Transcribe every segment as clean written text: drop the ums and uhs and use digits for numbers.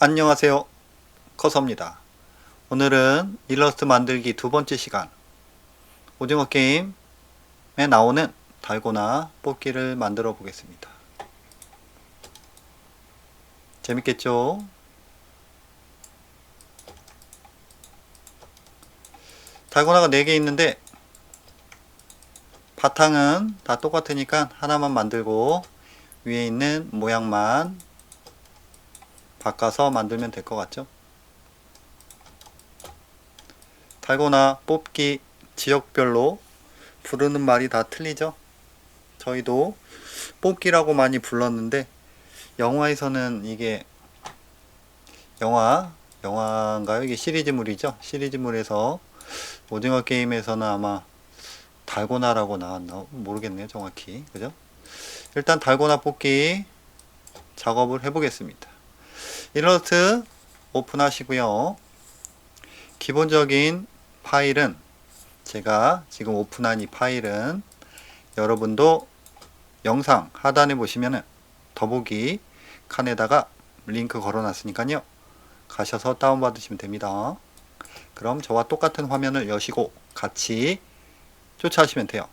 안녕하세요, 커서입니다. 오늘은 일러스트 만들기 두 번째 시간, 오징어 게임에 나오는 달고나 뽑기를 만들어 보겠습니다. 재밌겠죠? 달고나가 4개 있는데 바탕은 다 똑같으니까 하나만 만들고 위에 있는 모양만 바꿔서 만들면 될 것 같죠? 달고나 뽑기 지역별로 부르는 말이 다 틀리죠? 저희도 뽑기라고 많이 불렀는데 영화에서는 이게 영화인가요? 이게 시리즈물이죠? 시리즈물에서 오징어 게임에서는 아마 달고나라고 나왔나? 모르겠네요, 정확히. 그죠? 일단 달고나 뽑기 작업을 해보겠습니다. 일러스트 오픈하시고요. 기본적인 파일은 제가 지금 오픈한 이 파일은 여러분도 영상 하단에 보시면은 더보기 칸에다가 링크 걸어 놨으니까요. 가셔서 다운받으시면 됩니다. 그럼 저와 똑같은 화면을 여시고 같이 쫓아하시면 돼요.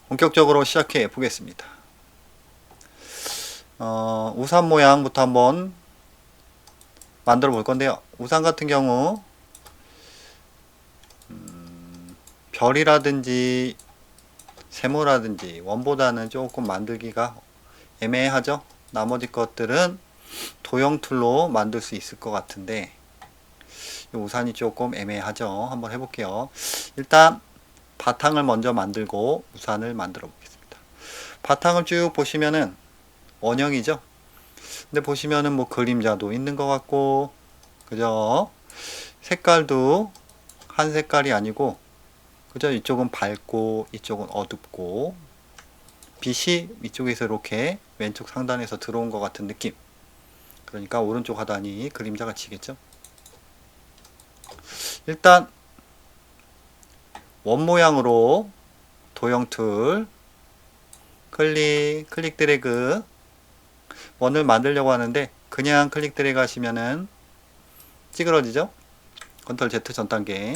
본격적으로 시작해 보겠습니다. 우산 모양부터 한번 만들어 볼 건데요. 우산 같은 경우 별이라든지 세모라든지 원보다는 조금 만들기가 애매하죠. 나머지 것들은 도형 툴로 만들 수 있을 것 같은데 우산이 조금 애매하죠. 한번 해볼게요. 일단 바탕을 먼저 만들고 우산을 만들어 보겠습니다. 바탕을 쭉 보시면은 원형이죠. 근데 보시면은 뭐 그림자도 있는 것 같고, 그죠? 색깔도 한 색깔이 아니고, 그죠? 이쪽은 밝고 이쪽은 어둡고, 빛이 이쪽에서 이렇게 왼쪽 상단에서 들어온 것 같은 느낌. 그러니까 오른쪽 하단이 그림자가 치겠죠? 일단 원 모양으로 도형 툴 클릭 드래그 원을 만들려고 하는데 그냥 클릭 드래그 하시면은 찌그러지죠? 컨트롤 Z 전 단계.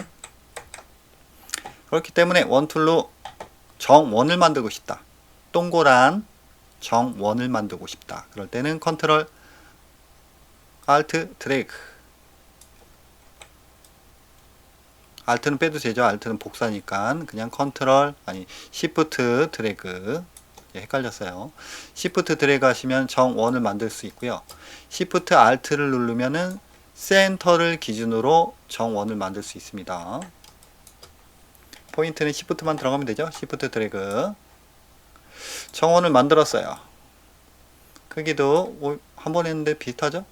그렇기 때문에 원 툴로 정원을 만들고 싶다. 동그란 정원을 만들고 싶다. 그럴 때는 컨트롤 알트 드래그. 알트는 빼도 되죠. 알트는 복사니까 그냥 컨트롤 시프트 드래그. 헷갈렸어요. 시프트 드래그 하시면 정원을 만들 수 있고요. 시프트 알트를 누르면은 센터를 기준으로 정원을 만들 수 있습니다. 포인트는 시프트만 들어가면 되죠. 시프트 드래그. 정원을 만들었어요. 크기도 한 번 했는데 비슷하죠?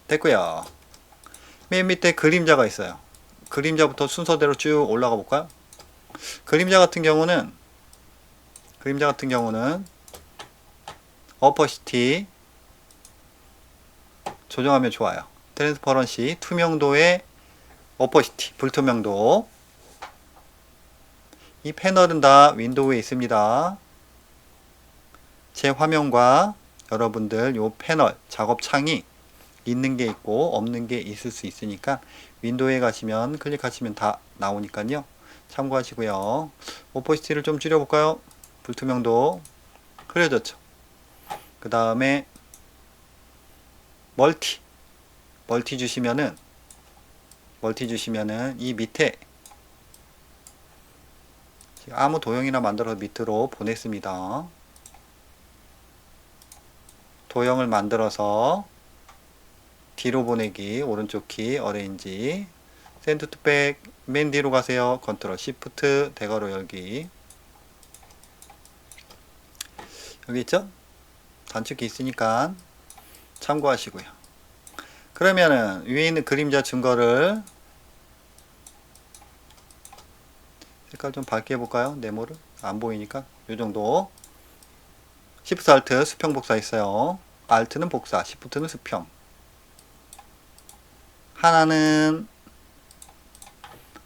됐고요. 맨 밑에 그림자가 있어요. 그림자부터 순서대로 쭉 올라가 볼까요? 그림자 같은 경우는 어퍼시티 조정하면 좋아요. 트랜스퍼런시 투명도의 어퍼시티 불투명도. 이 패널은 다 윈도우에 있습니다. 제 화면과 여러분들 요 패널 작업 창이 있는 게 있고 없는 게 있을 수 있으니까 윈도우에 가시면 클릭하시면 다 나오니까요. 참고하시고요. 오퍼시티를 좀 줄여볼까요? 불투명도 흐려졌죠. 그 다음에 멀티 주시면은 이 밑에 아무 도형이나 만들어서 밑으로 보냈습니다. 도형을 만들어서 뒤로 보내기 오른쪽 키 어레인지 센드 투백 맨 뒤로 가세요. 컨트롤 시프트 대괄호 열기. 여기 있죠? 단축키 있으니까 참고하시고요. 그러면은 위에 있는 그림자 증거를 색깔 좀 밝게 해볼까요? 네모를 안 보이니까 요 정도. 시프트 알트 수평 복사 있어요. 알트는 복사, 시프트는 수평.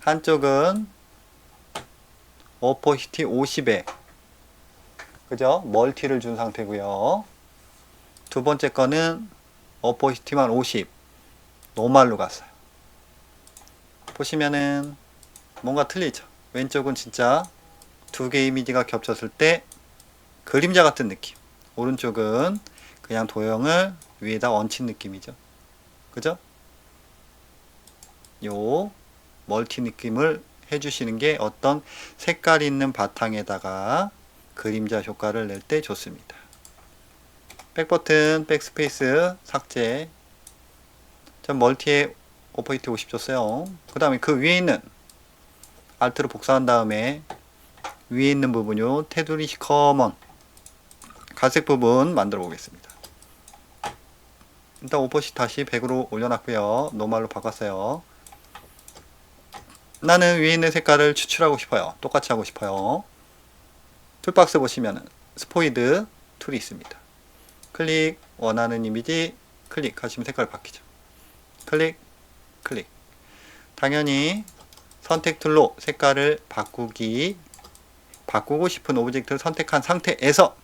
한쪽은 어퍼시티 50에 그죠? 멀티를 준 상태고요. 두 번째 거는 어포지티만 50 노멀로 갔어요. 보시면은 뭔가 틀리죠. 왼쪽은 진짜 두 개의 이미지가 겹쳤을 때 그림자 같은 느낌, 오른쪽은 그냥 도형을 위에다 얹힌 느낌이죠. 그죠? 요 멀티 느낌을 해주시는 게 어떤 색깔 있는 바탕에다가 그림자 효과를 낼 때 좋습니다. 백버튼, 백스페이스, 삭제. 전 멀티에 오퍼히트 50 줬어요. 그 다음에 그 위에 있는 알트로 복사한 다음에 위에 있는 부분요, 테두리 시커먼 갈색 부분 만들어 보겠습니다. 일단 오퍼시 다시 100으로 올려놨고요. 노멀로 바꿨어요. 나는 위에 있는 색깔을 추출하고 싶어요. 똑같이 하고 싶어요. 툴박스 보시면은 스포이드 툴이 있습니다. 클릭, 원하는 이미지 클릭하시면 색깔 바뀌죠. 클릭, 클릭. 당연히 선택 툴로 색깔을 바꾸고 싶은 오브젝트를 선택한 상태에서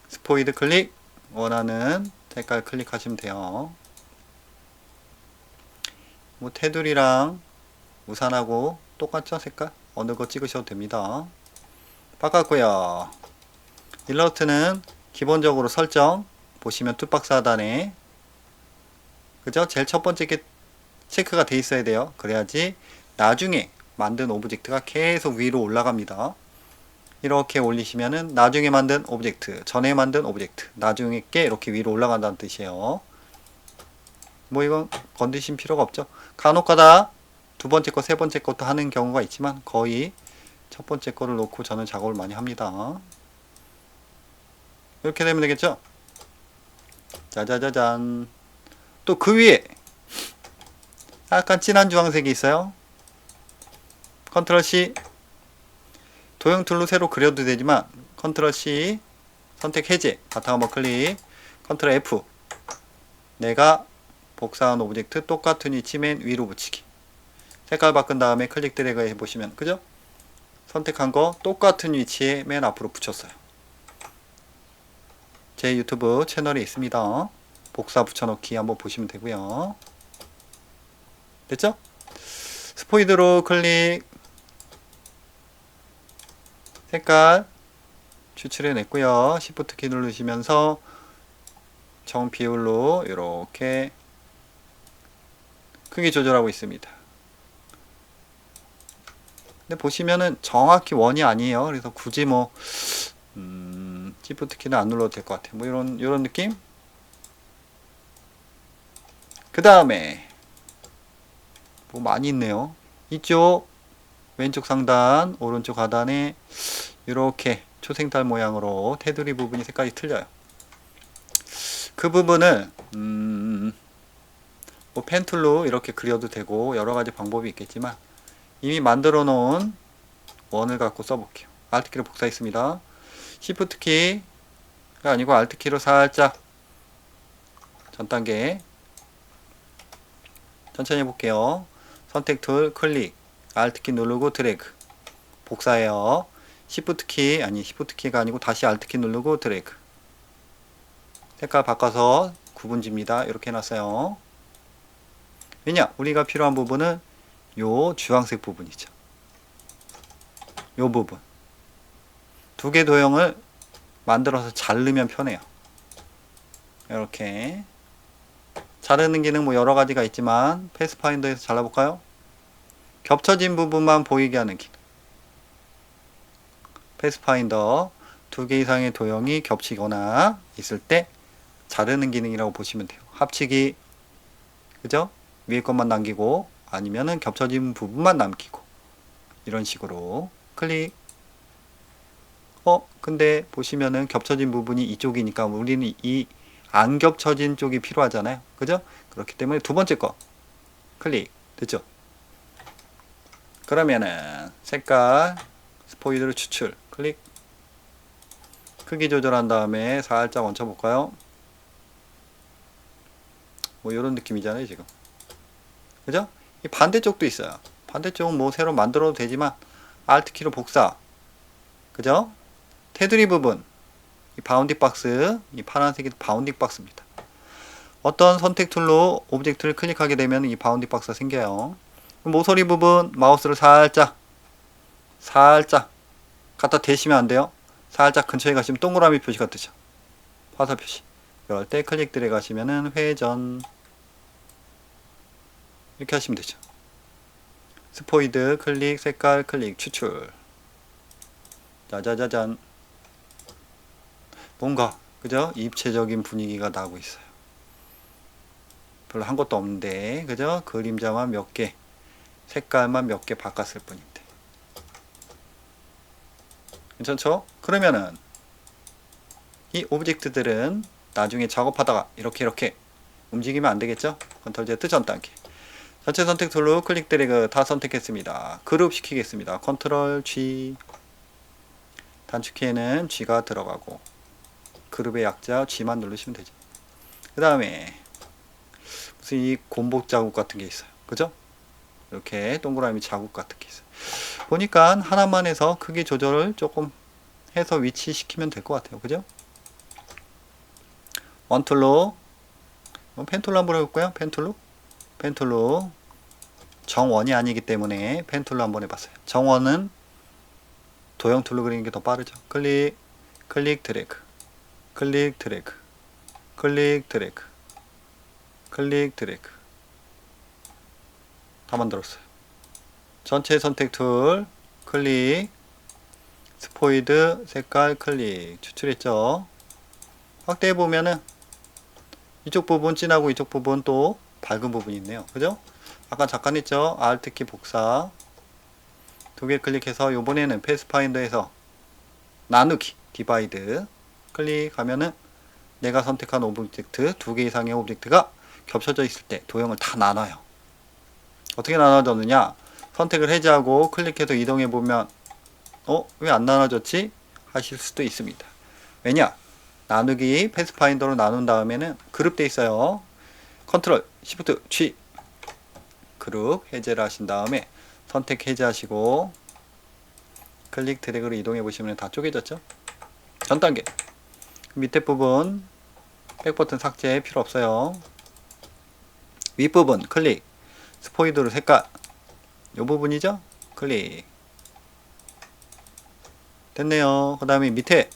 스포이드 클릭, 원하는 색깔 클릭하시면 돼요. 뭐 테두리랑 우산하고 똑같죠? 색깔? 어느 거 찍으셔도 됩니다. 바꿨고요. 일러스트는 기본적으로 설정 보시면 툴박스 하단에, 그죠? 제일 첫 번째 게 체크가 돼 있어야 돼요. 그래야지 나중에 만든 오브젝트가 계속 위로 올라갑니다. 이렇게 올리시면은 나중에 만든 오브젝트, 전에 만든 오브젝트, 나중에 게 이렇게 위로 올라간다는 뜻이에요. 뭐 이건 건드신 필요가 없죠. 간혹가다 두 번째 거, 세 번째 것도 하는 경우가 있지만 거의 첫 번째 거를 놓고 저는 작업을 많이 합니다. 이렇게 되면 되겠죠? 짜자자잔. 또 그 위에 약간 진한 주황색이 있어요. 컨트롤 C. 도형 툴로 새로 그려도 되지만 컨트롤 C, 선택 해제, 바탕 한번 클릭, 컨트롤 F. 내가 복사한 오브젝트 똑같은 위치 맨 위로 붙이기. 색깔 바꾼 다음에 클릭 드래그 해보시면, 그죠? 선택한 거 똑같은 위치에 맨 앞으로 붙였어요. 제 유튜브 채널에 있습니다. 복사 붙여넣기 한번 보시면 되고요. 됐죠? 스포이드로 클릭, 색깔 추출해 냈고요. Shift 키 누르시면서 정 비율로 이렇게 크기 조절하고 있습니다. 근데 보시면은 정확히 원이 아니에요. 그래서 굳이 뭐 Shift 키는 안 눌러도 될 것 같아요. 뭐 이런 느낌. 그 다음에 뭐 많이 있네요. 이쪽 왼쪽 상단, 오른쪽 하단에 이렇게 초생달 모양으로 테두리 부분이 색깔이 틀려요. 그 부분을 뭐 펜툴로 이렇게 그려도 되고 여러 가지 방법이 있겠지만 이미 만들어 놓은 원을 갖고 써볼게요. Alt 키로 복사했습니다. Shift 키가 아니고 Alt 키로 살짝 전 단계 천천히 해볼게요. 선택 툴 클릭, Alt 키 누르고 드래그 복사해요. Shift 키가 아니고 다시 Alt 키 누르고 드래그. 색깔 바꿔서 구분집니다. 이렇게 해놨어요. 왜냐? 우리가 필요한 부분은 요 주황색 부분이죠. 요 부분. 두 개 도형을 만들어서 자르면 편해요. 이렇게. 자르는 기능 뭐 여러 가지가 있지만 패스파인더에서 잘라볼까요? 겹쳐진 부분만 보이게 하는 기능. 패스파인더 두 개 이상의 도형이 겹치거나 있을 때 자르는 기능이라고 보시면 돼요. 합치기, 그죠? 위에 것만 남기고 아니면은 겹쳐진 부분만 남기고 이런 식으로 클릭. 근데 보시면은 겹쳐진 부분이 이쪽이니까 우리는 이 안 겹쳐진 쪽이 필요하잖아요. 그죠? 그렇기 때문에 두 번째 거 클릭. 됐죠? 그러면은 색깔 스포이드로 추출 클릭. 크기 조절한 다음에 살짝 얹혀 볼까요? 뭐 이런 느낌이잖아요 지금. 그죠? 이 반대쪽도 있어요. 반대쪽은 뭐 새로 만들어도 되지만 Alt 키로 복사. 그죠? 테두리 부분 이 바운딩 박스, 이 파란색이 바운딩 박스입니다. 어떤 선택 툴로 오브젝트를 클릭하게 되면 이 바운딩 박스가 생겨요. 모서리 부분 마우스를 살짝 갖다 대시면 안 돼요. 살짝 근처에 가시면 동그라미 표시가 뜨죠. 화살 표시. 이럴 때 클릭 들어가시면은 회전 이렇게 하시면 되죠. 스포이드 클릭, 색깔 클릭, 추출. 짜자자잔. 뭔가 그죠? 입체적인 분위기가 나고 있어요. 별로 한 것도 없는데 그죠? 그림자만 몇 개, 색깔만 몇 개 바꿨을 뿐인데. 괜찮죠? 그러면은 이 오브젝트들은 나중에 작업하다가 이렇게 움직이면 안 되겠죠? 컨트롤 Z 전 단계. 전체 선택 툴로 클릭 드래그 다 선택했습니다. 그룹 시키겠습니다. 컨트롤 G. 단축키에는 G가 들어가고 그룹의 약자 G만 누르시면 되죠. 그 다음에 무슨 이 곰복 자국 같은 게 있어요. 그죠? 이렇게 동그라미 자국 같은 게 있어요. 보니까 하나만 해서 크기 조절을 조금 해서 위치시키면 될 것 같아요. 그죠? 원툴로 펜툴로 한번 해볼까요? 펜툴로 정원이 아니기 때문에 펜툴로 한번 해봤어요. 정원은 도형 툴로 그리는 게 더 빠르죠. 클릭 드래그 클릭 드래그 클릭 드래그 클릭 드래그 다 만들었어요. 전체 선택 툴 클릭 스포이드 색깔 클릭 추출했죠. 확대해 보면은 이쪽 부분 진하고 이쪽 부분 또 밝은 부분이 있네요. 그죠? 아까 잠깐 했죠? Alt키 복사 두 개 클릭해서 요번에는 패스파인더에서 나누기 디바이드 클릭하면은 내가 선택한 오브젝트 두 개 이상의 오브젝트가 겹쳐져 있을 때 도형을 다 나눠요. 어떻게 나눠졌느냐? 선택을 해제하고 클릭해서 이동해 보면 왜 안 나눠졌지? 하실 수도 있습니다. 왜냐? 나누기 패스파인더로 나눈 다음에는 그룹 돼 있어요. 컨트롤 시프트 G 그룹 해제를 하신 다음에 선택 해제하시고 클릭 드래그로 이동해 보시면 다 쪼개졌죠? 전 단계 밑에 부분 백버튼 삭제 필요 없어요. 윗부분 클릭 스포이드로 색깔 요 부분이죠? 클릭 됐네요. 그 다음에 밑에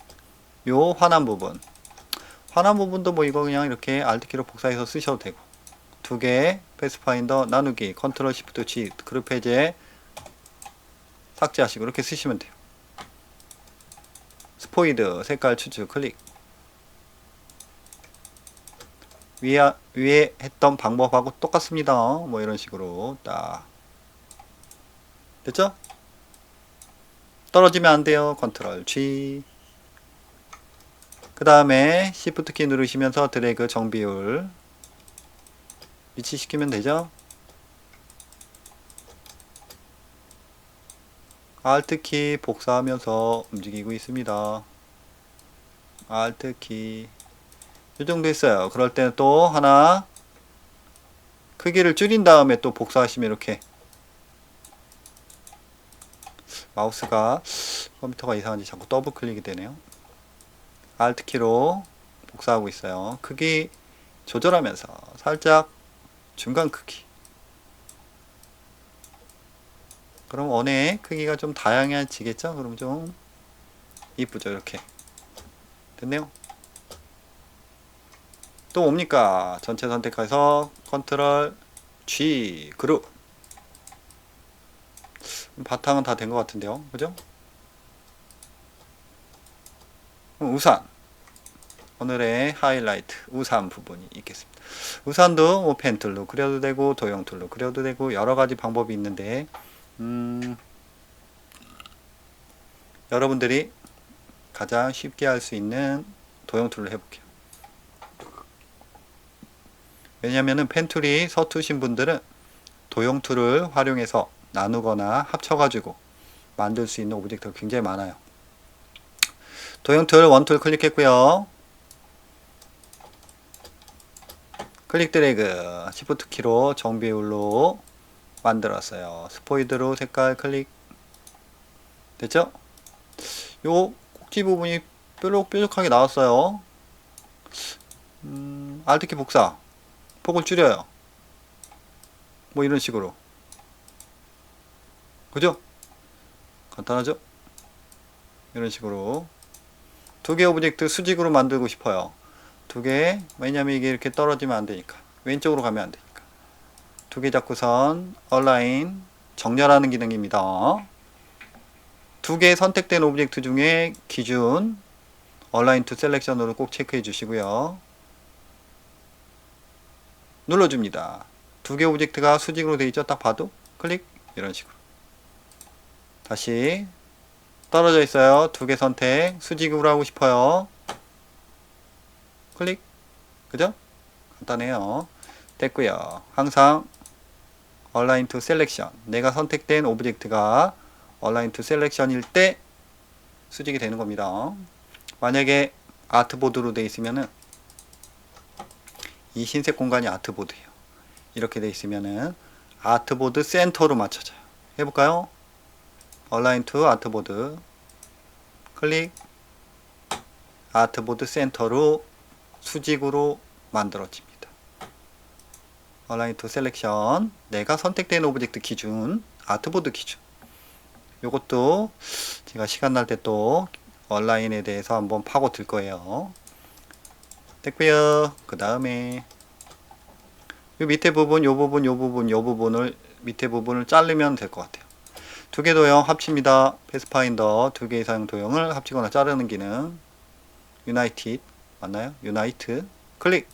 요 환한 부분도 뭐 이거 그냥 이렇게 Alt키로 복사해서 쓰셔도 되고 두 개 패스파인더 나누기 컨트롤 시프트 G 그룹 해제 삭제하시고 이렇게 쓰시면 돼요. 스포이드 색깔 추출 클릭 위에 했던 방법하고 똑같습니다. 뭐 이런 식으로 딱 됐죠? 떨어지면 안 돼요. 컨트롤 G 그 다음에 Shift 키 누르시면서 드래그 정비율 위치시키면 되죠? Alt 키 복사하면서 움직이고 있습니다. Alt 키 이 정도 했어요. 그럴 때는 또 하나 크기를 줄인 다음에 또 복사하시면 이렇게 마우스가 컴퓨터가 이상한지 자꾸 더블 클릭이 되네요. Alt 키로 복사하고 있어요. 크기 조절하면서 살짝 중간 크기. 그럼 원의 크기가 좀 다양해지겠죠? 그럼 좀 이쁘죠? 이렇게 됐네요. 또 뭡니까? 전체 선택해서 컨트롤 G 그룹 바탕은 다 된 것 같은데요. 그죠? 우산 오늘의 하이라이트 우산 부분이 있겠습니다. 우산도 뭐 펜툴로 그려도 되고 도형 툴로 그려도 되고 여러가지 방법이 있는데 여러분들이 가장 쉽게 할 수 있는 도형 툴로 해볼게요. 왜냐면은 펜툴이 서투신 분들은 도형 툴을 활용해서 나누거나 합쳐가지고 만들 수 있는 오브젝트가 굉장히 많아요. 도형 툴 원툴 클릭했고요. 클릭 드래그 시프트 키로 정비율로 만들었어요. 스포이드로 색깔 클릭 됐죠? 요 꼭지 부분이 뾰족뾰족하게 나왔어요. Alt키 복사, 폭을 줄여요. 뭐 이런 식으로. 그죠? 간단하죠? 이런 식으로 두 개 오브젝트 수직으로 만들고 싶어요. 두 개, 왜냐면 이게 이렇게 떨어지면 안 되니까, 왼쪽으로 가면 안 되니까. 두 개 잡고선 얼라인 정렬하는 기능입니다. 두 개 선택된 오브젝트 중에 기준 얼라인 투 셀렉션으로 꼭 체크해 주시고요. 눌러줍니다. 두 개 오브젝트가 수직으로 되어 있죠? 딱 봐도 클릭, 이런 식으로. 다시 떨어져 있어요. 두 개 선택, 수직으로 하고 싶어요. 클릭. 그죠? 간단해요. 됐고요. 항상 Align to Selection, 내가 선택된 오브젝트가 Align to Selection일 때 수직이 되는 겁니다. 만약에 아트보드로 되어 있으면은, 이 흰색 공간이 아트보드예요. 이렇게 되어 있으면은 아트보드 센터로 맞춰져요. 해볼까요? Align to 아트보드, 클릭. 아트보드 센터로 수직으로 만들어집니다. Align to Selection, 내가 선택된 오브젝트 기준, 아트보드 기준. 요것도 제가 시간 날 때 또 얼라인에 대해서 한번 파고들 거예요. 됐고요. 그 다음에 요 밑에 부분, 요 부분, 요 부분, 요 부분을, 밑에 부분을 자르면 될 것 같아요. 두 개 도형 합칩니다. 패스파인더 두 개 이상 도형을 합치거나 자르는 기능. 유나이티드 맞나요? 유나이트 클릭.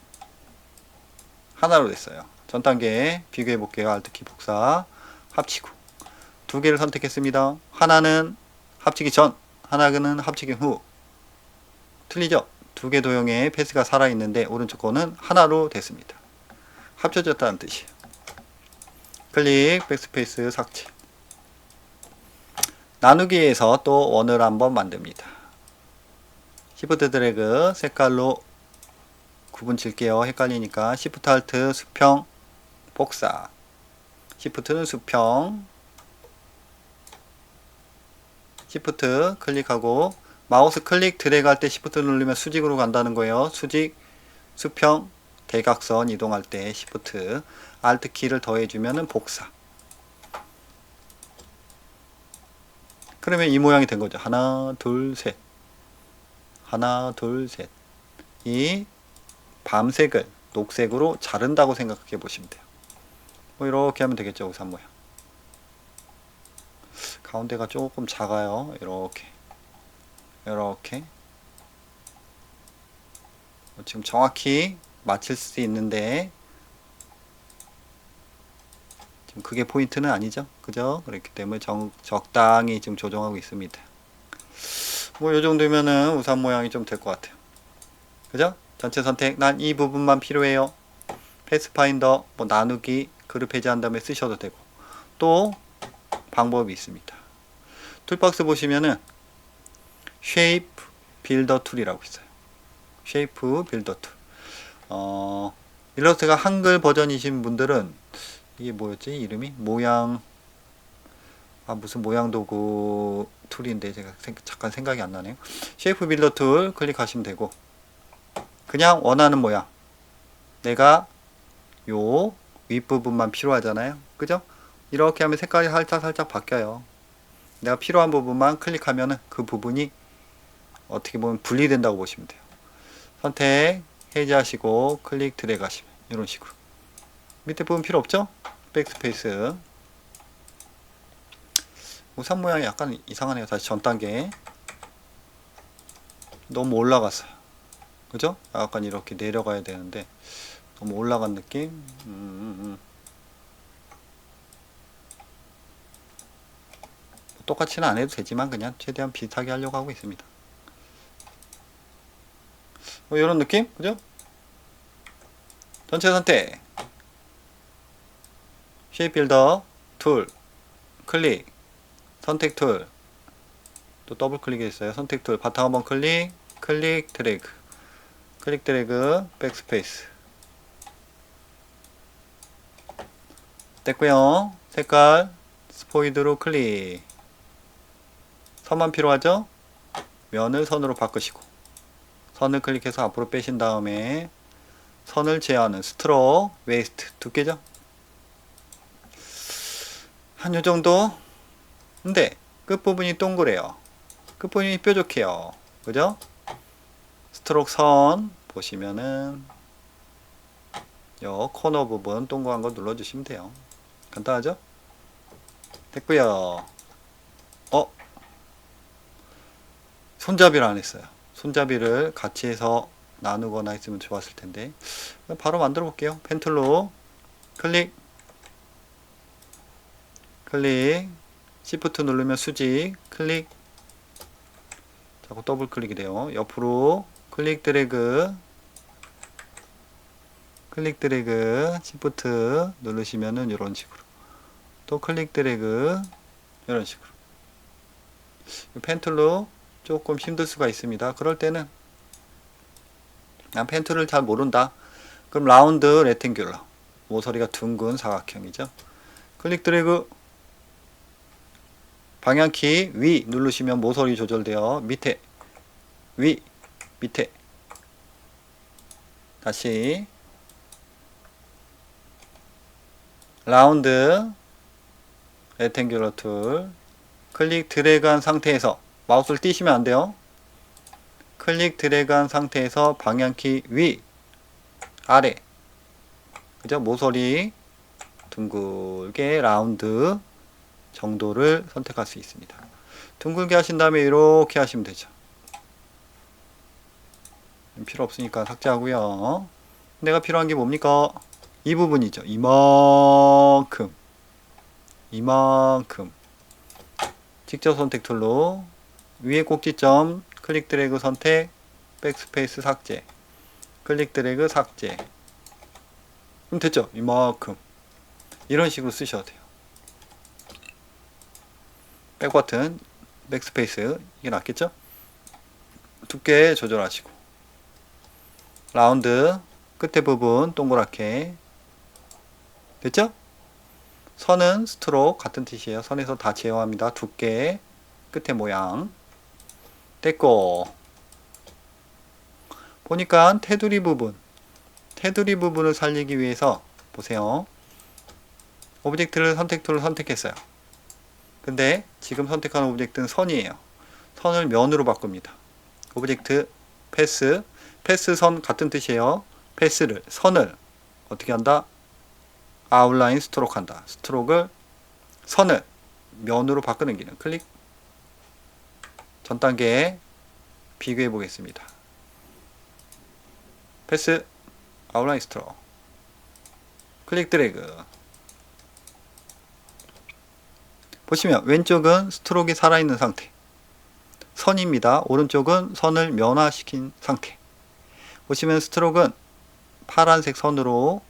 하나로 됐어요. 전 단계 비교해 볼게요. Alt키 복사, 합치고 두 개를 선택했습니다. 하나는 합치기 전, 하나는 합치기 후. 틀리죠? 두 개 도형의 패스가 살아있는데 오른쪽 거는 하나로 됐습니다. 합쳐졌다는 뜻이에요. 클릭, 백스페이스, 삭제. 나누기에서 또 원을 한번 만듭니다. 시프트 드래그, 색깔로 구분 질게요. 헷갈리니까 시프트 알트, 수평, 복사. 시프트는 수평, 시프트 클릭하고 마우스 클릭 드래그 할 때 시프트 누르면 수직으로 간다는 거예요. 수직, 수평, 대각선 이동할 때 시프트, 알트 키를 더해주면 복사. 그러면 이 모양이 된 거죠. 하나, 둘, 셋. 하나, 둘, 셋. 이 밤색을 녹색으로 자른다고 생각해 보시면 돼요. 뭐 이렇게 하면 되겠죠. 우산 모양. 가운데가 조금 작아요. 이렇게. 이렇게. 지금 정확히 맞출 수 있는데 지금 그게 포인트는 아니죠. 그죠? 그렇기 때문에 적당히 지금 조정하고 있습니다. 뭐 이 정도면은 우산 모양이 좀 될 것 같아요. 그죠? 전체 선택. 난 이 부분만 필요해요. 패스파인더 뭐 나누기 그룹 해제한 다음에 쓰셔도 되고 또 방법이 있습니다. 툴박스 보시면은 Shape Builder 툴이라고 있어요. Shape Builder 툴. 일러스트가 한글 버전이신 분들은 이게 뭐였지? 이름이? 모양, 무슨 모양 도구 툴인데 제가 잠깐 생각이 안 나네요. 쉐이프 빌더 툴 클릭하시면 되고 그냥 원하는 모양, 내가 요 윗부분만 필요하잖아요. 그죠? 이렇게 하면 색깔이 살짝 바뀌어요. 내가 필요한 부분만 클릭하면은 그 부분이 어떻게 보면 분리된다고 보시면 돼요. 선택 해제하시고 클릭 드래그 하시면 이런 식으로. 밑에 부분 필요 없죠? 백스페이스. 우산 모양이 약간 이상하네요. 다시 전 단계. 너무 올라갔어요. 그죠? 약간 이렇게 내려가야 되는데 너무 올라간 느낌. 똑같이는 안 해도 되지만 그냥 최대한 비슷하게 하려고 하고 있습니다. 뭐 이런 느낌? 그죠? 전체 선택. 쉐입 빌더 툴 클릭. 선택 툴. 또 더블 클릭했어요. 선택 툴. 바탕 한번 클릭. 클릭 드래그. 클릭 드래그. 백스페이스. 됐고요. 색깔 스포이드로 클릭. 선만 필요하죠? 면을 선으로 바꾸시고 선을 클릭해서 앞으로 빼신 다음에 선을 제어하는 스트로크 웨이스트 두께죠. 한 요정도. 근데 끝부분이 동그래요. 끝부분이 뾰족해요. 그죠? 스트로크 선 보시면은 요 코너 부분 동그란 거 눌러주시면 돼요. 간단하죠? 됐고요. 손잡이를 안 했어요. 손잡이를 같이 해서 나누거나 했으면 좋았을 텐데 바로 만들어 볼게요. 펜 툴로 클릭, 시프트 누르면 수직, 클릭, 자꾸 더블 클릭이 돼요. 옆으로 클릭 드래그, 시프트 누르시면은 이런 식으로 또 클릭 드래그 이런 식으로. 펜 툴로 조금 힘들 수가 있습니다. 그럴 때는 난 펜 툴을 잘 모른다. 그럼 라운드 레탱귤러, 모서리가 둥근 사각형이죠. 클릭 드래그, 방향키 위 누르시면 모서리 조절되어 밑에, 위, 밑에. 다시 라운드 레탱귤러 툴 클릭 드래그한 상태에서 마우스를 띄시면 안 돼요. 클릭 드래그한 상태에서 방향키 위, 아래, 그죠? 모서리 둥글게 라운드 정도를 선택할 수 있습니다. 둥글게 하신 다음에 이렇게 하시면 되죠. 필요 없으니까 삭제하고요. 내가 필요한 게 뭡니까? 이 부분이죠. 이만큼 직접 선택 툴로 위에 꼭지점 클릭 드래그 선택, 백스페이스 삭제, 클릭 드래그 삭제. 그럼 됐죠? 이만큼. 이런 식으로 쓰셔도 돼요. 백 버튼, 백스페이스, 이게 낫겠죠? 두께 조절하시고 라운드 끝에 부분 동그랗게. 됐죠? 선은 스트로크 같은 뜻이에요. 선에서 다 제어합니다. 두께, 끝에 모양. 됐고, 보니까 테두리 부분을 살리기 위해서 보세요. 오브젝트를 선택 툴을 선택했어요. 근데 지금 선택한 오브젝트는 선이에요. 선을 면으로 바꿉니다. 오브젝트 패스 선 같은 뜻이에요. 선을 어떻게 한다? 아웃라인 스트로크 한다. 스트로크를 선을 면으로 바꾸는 기능. 클릭. 전 단계에 비교해 보겠습니다. 패스, 아웃라인 스트로크, 클릭 드래그. 보시면 왼쪽은 스트로크가 살아있는 상태, 선입니다. 오른쪽은 선을 면화시킨 상태. 보시면 스트로크는 파란색 선으로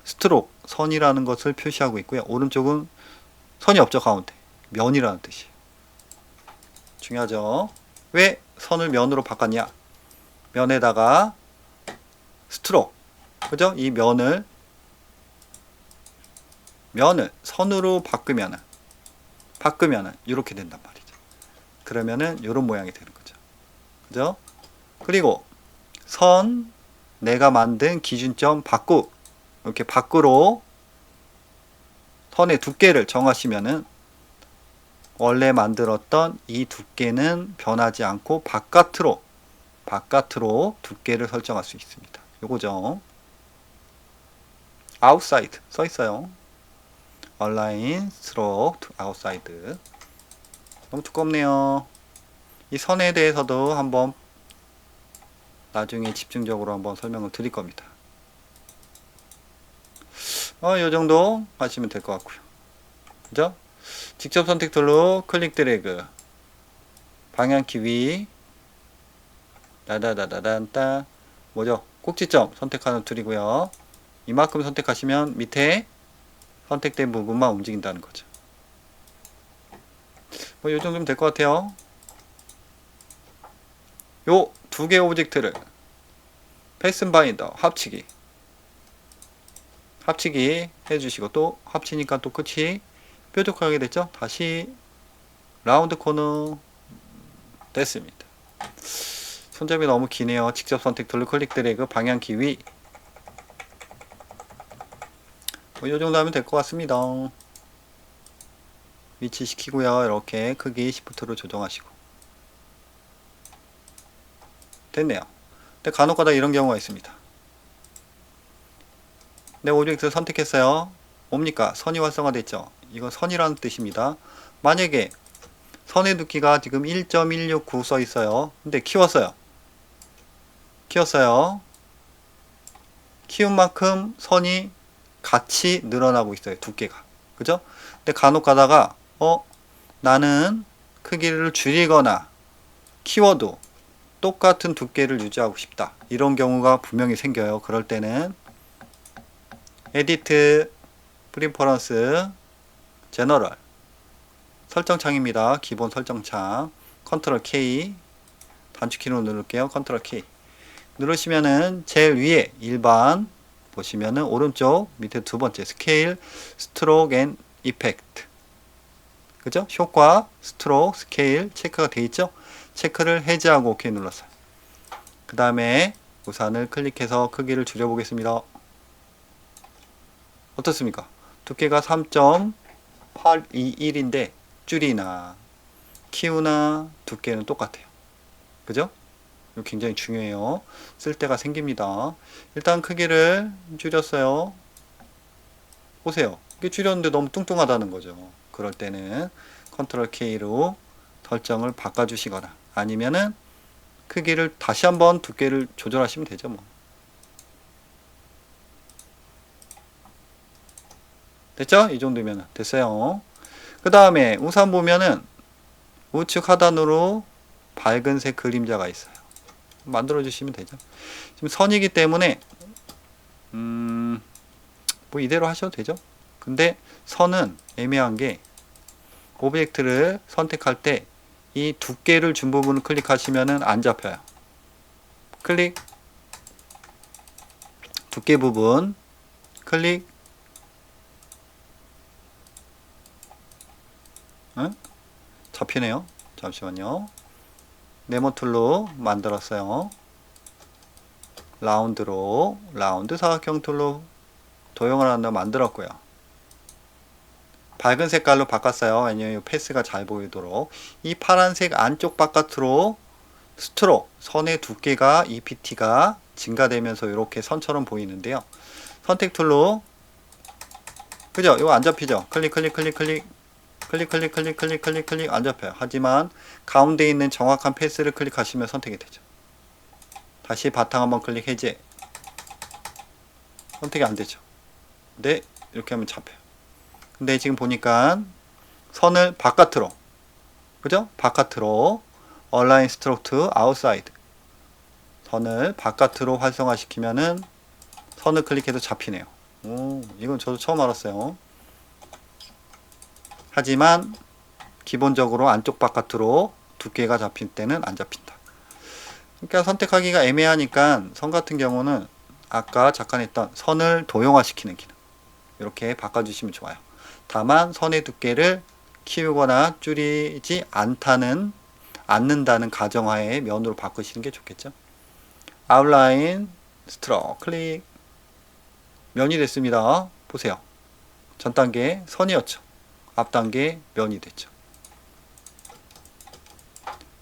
스트로크, 선이라는 것을 표시하고 있고요. 오른쪽은 선이 없죠. 가운데 면이라는 뜻이에요. 중요하죠. 왜 선을 면으로 바꿨냐? 면에다가 스트로크, 그죠? 이 면을 선으로 바꾸면은 이렇게 된단 말이죠. 그러면은 이런 모양이 되는 거죠. 그죠? 그리고 선, 내가 만든 기준점 이렇게 밖으로 선의 두께를 정하시면은 원래 만들었던 이 두께는 변하지 않고 바깥으로 두께를 설정할 수 있습니다. 요거죠. outside 써 있어요. align stroke to outside. 너무 두껍네요. 이 선에 대해서도 한번 나중에 집중적으로 한번 설명을 드릴 겁니다. 요 정도 하시면 될 것 같고요. 그죠? 직접 선택 툴로 클릭 드래그, 방향키 위, 따다다다단따, 뭐죠? 꼭지점 선택하는 툴이고요. 이만큼 선택하시면 밑에 선택된 부분만 움직인다는 거죠. 요 정도면 될 것 같아요. 요 두 개의 오브젝트를 패슨 바인더 합치기 해주시고, 또 합치니까 또 끝이 뾰족하게 됐죠. 다시 라운드 코너 됐습니다. 손잡이 너무 기네요. 직접 선택 툴로 클릭 드래그 방향키 위. 이 정도 하면 될 것 같습니다. 위치시키고요. 이렇게 크기 시프트로 조정하시고. 됐네요. 근데 간혹가다 이런 경우가 있습니다. 내 오브젝트 선택했어요. 뭡니까? 선이 활성화됐죠. 이건 선이라는 뜻입니다. 만약에 선의 두께가 지금 1.169 써 있어요. 근데 키웠어요. 키운 만큼 선이 같이 늘어나고 있어요. 두께가. 그죠? 근데 간혹 가다가 나는 크기를 줄이거나 키워도 똑같은 두께를 유지하고 싶다. 이런 경우가 분명히 생겨요. 그럴 때는 에디트, 프리퍼런스, 제너럴 설정창입니다. 기본 설정창. 컨트롤 K 단축키로 누를게요. 컨트롤 K 누르시면은 제일 위에 일반 보시면은 오른쪽 밑에 두 번째 스케일, 스트로크 앤 이펙트. 그죠? 효과, 스트로크, 스케일 체크가 되어 있죠? 체크를 해제하고 OK 눌렀어요. 그 다음에 우산을 클릭해서 크기를 줄여보겠습니다. 어떻습니까? 두께가 3.821인데 줄이나 키우나 두께는 똑같아요. 그죠? 이거 굉장히 중요해요. 쓸 때가 생깁니다. 일단 크기를 줄였어요. 보세요. 이게 줄였는데 너무 뚱뚱하다는 거죠. 그럴 때는 컨트롤 K로 설정을 바꿔주시거나 아니면은 크기를 다시 한번 두께를 조절하시면 되죠. 뭐. 됐죠? 이 정도면 됐어요. 그 다음에 우산 보면은 우측 하단으로 밝은색 그림자가 있어요. 만들어 주시면 되죠. 지금 선이기 때문에 뭐 이대로 하셔도 되죠. 근데 선은 애매한 게 오브젝트를 선택할 때 이 두께를 준 부분을 클릭하시면은 안 잡혀요. 클릭, 두께 부분 클릭. 응? 잡히네요. 잠시만요. 네모 툴로 만들었어요. 라운드로 라운드 사각형 툴로 도형을 하나 만들었고요. 밝은 색깔로 바꿨어요. 왜냐면 패스가 잘 보이도록. 이 파란색 안쪽 바깥으로 스트로크 선의 두께가 EPT가 증가되면서 이렇게 선처럼 보이는데요. 선택 툴로 그죠? 이거 안 잡히죠? 클릭 안 잡혀요. 하지만 가운데 있는 정확한 패스를 클릭하시면 선택이 되죠. 다시 바탕 한번 클릭 해제. 선택이 안 되죠. 네, 이렇게 하면 잡혀요. 근데 지금 보니까 선을 바깥으로, 그죠? 바깥으로 얼라인 스트로크 아웃사이드 선을 바깥으로 활성화시키면은 선을 클릭해도 잡히네요. 오, 이건 저도 처음 알았어요. 하지만 기본적으로 안쪽 바깥으로 두께가 잡힐 때는 안 잡힌다. 그러니까 선택하기가 애매하니까 선 같은 경우는 아까 잠깐 했던 선을 도형화시키는 기능 이렇게 바꿔주시면 좋아요. 다만 선의 두께를 키우거나 줄이지 않는다는 가정하에 면으로 바꾸시는 게 좋겠죠. 아웃라인 스트로크 클릭. 면이 됐습니다. 보세요. 전 단계 선이었죠. 앞 단계 면이 됐죠.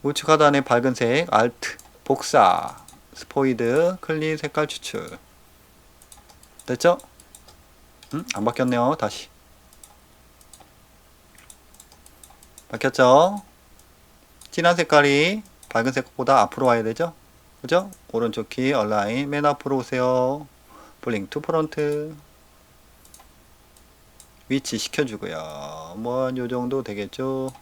우측 하단의 밝은색 알트 복사 스포이드 클릭 색깔 추출 됐죠? 안 바뀌었네요. 다시 바뀌었죠? 진한 색깔이 밝은 색보다 앞으로 와야 되죠? 그죠? 오른쪽 키 얼라인 맨 앞으로 오세요. 블링 투 프론트 위치 시켜주고요. 뭐 요정도 되겠죠?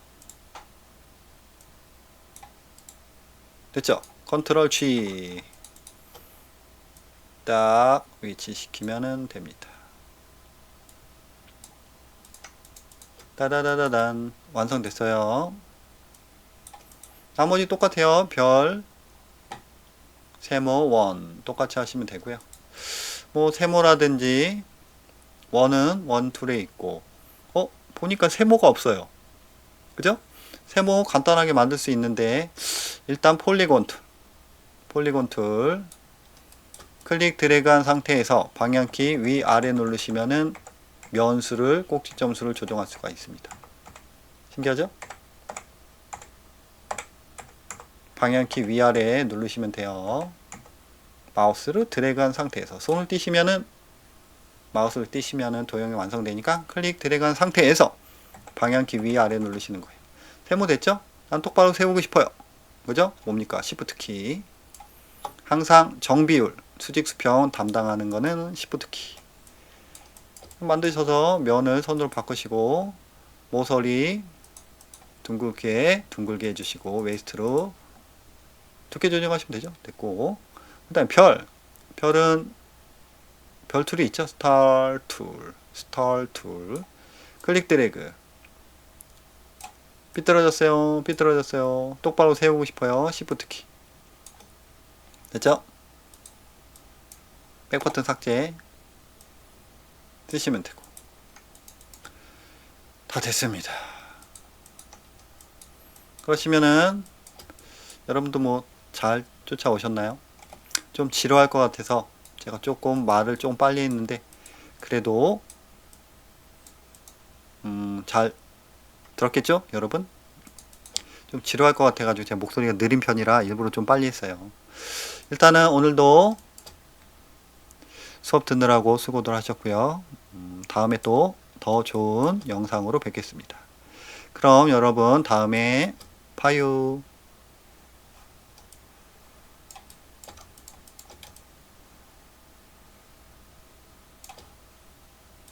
됐죠? 컨트롤 G 딱 위치 시키면은 됩니다. 따다다다단 완성됐어요. 나머지 똑같아요. 별 세모 원 똑같이 하시면 되고요. 뭐 세모라든지 원은 원 툴에 있고 보니까 세모가 없어요. 그죠? 세모 간단하게 만들 수 있는데 일단 폴리곤 툴 폴리곤 툴 클릭 드래그한 상태에서 방향키 위아래 누르시면은 면수를 꼭지점수를 조정할 수가 있습니다. 신기하죠? 방향키 위아래 누르시면 돼요. 마우스를 드래그한 상태에서 손을 띄시면은 마우스를 띄시면은 도형이 완성되니까 클릭 드래그한 상태에서 방향키 위아래 누르시는 거예요. 세모됐죠? 난 똑바로 세우고 싶어요. 그죠? 뭡니까? Shift 키. 항상 정비율, 수직 수평 담당하는 거는 Shift 키. 만드셔서 면을 선으로 바꾸시고 모서리 둥글게 해주시고 웨이스트로 두께 조정하시면 되죠. 됐고 그 다음에 별은 별 툴이 있죠. 스타 툴 클릭 드래그 삐뚤어졌어요. 똑바로 세우고 싶어요. Shift 키. 됐죠? 백버튼 삭제 쓰시면 되고 다 됐습니다. 그러시면은 여러분도 뭐 잘 쫓아오셨나요? 좀 지루할 것 같아서 제가 조금 말을 좀 빨리 했는데 그래도 잘 들었겠죠? 여러분? 좀 지루할 것 같아 가지고 제 목소리가 느린 편이라 일부러 좀 빨리 했어요. 일단은 오늘도 수업 듣느라고 수고들 하셨고요. 다음에 또 더 좋은 영상으로 뵙겠습니다. 그럼 여러분 다음에 봐요.